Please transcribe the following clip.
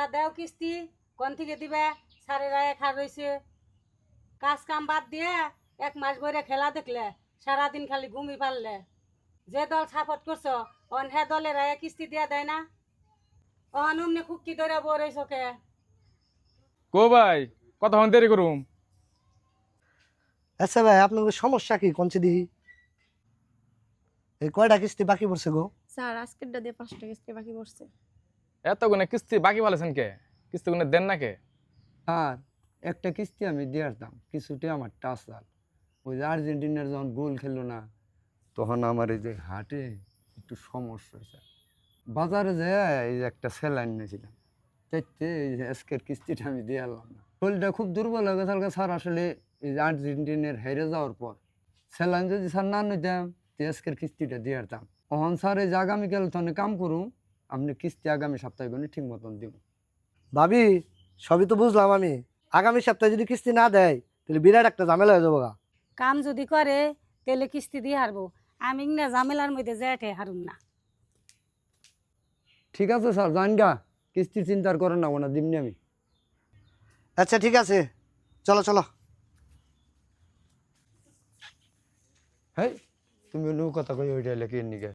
তোমরা দেও কিস্তি কোন থেকে দিবে? সারে রায় খার রয়েছে, কাজ কাম বাদ দিয়ে 1 মাস ভরে খেলা দেখলে, সারাদিন খালি ঘুমি পারলে। যে দল সাপোর্ট করছো অন হে দলের রায় কিস্তি দিয়া দেয় না। অন অমনি খুকি ধরে বড় চোখে। কো ভাই কতক্ষণ দেরি করুম? আচ্ছা ভাই, আপনাদের সমস্যা কি কোন দিহি? এই কয়টা কিস্তি বাকি পড়ছে গো? স্যার আজকেরটা দিয়ে 5টা কিস্তি বাকি পড়ছে। এত গুনে কিস্তি বাকি বলেছেন কে? কিস্তি গুনে দেন না কে? আর একটা কিস্তি আমি দিয়ে আসতাম, কিছুটা আমার টাচাল। ওই যে আর্জেন্টিনার যখন গোল খেললো না, তখন আমার এই যে হার্টে একটু সমস্যা হয়েছে। বাজারে যেয়ে এই যে একটা স্যালাইন নিয়েছিলাম, তাইতে এই যে আজকের কিস্তিটা আমি দিয়ে আনলাম না। শরীরটা খুব দুর্বল হয়ে গেছে স্যার। আসলে এই যে আর্জেন্টিনার হেরে যাওয়ার পর স্যালাইন যদি স্যার না নিতাম, তো আজকের কিস্তিটা দিয়ে আসতাম। তখন স্যার এই যে আগামীকাল তখন কাম করুন, আপনি কিস্তি আগামী সপ্তাহে কোনো ঠিক মতন দিব। ভাবি, সবই তো বুঝলাম আমি। আগামী সপ্তাহে যদি কিস্তি না দেয় তাহলে বিরাট একটা ঝামেলা হয়ে যাবো গা। কাম যদি করে তাহলে কিস্তি দিয়ে হারবো, আমি না ঝামেলার মধ্যে যেটে হারুম না। ঠিক আছে স্যার, জান গা, কিস্তি চিন্তার করেন না, ওনা দিমনি আমি। আচ্ছা ঠিক আছে, চলো চলো। হেই, তুমি কথা কই ওইটা লেখে নিগে।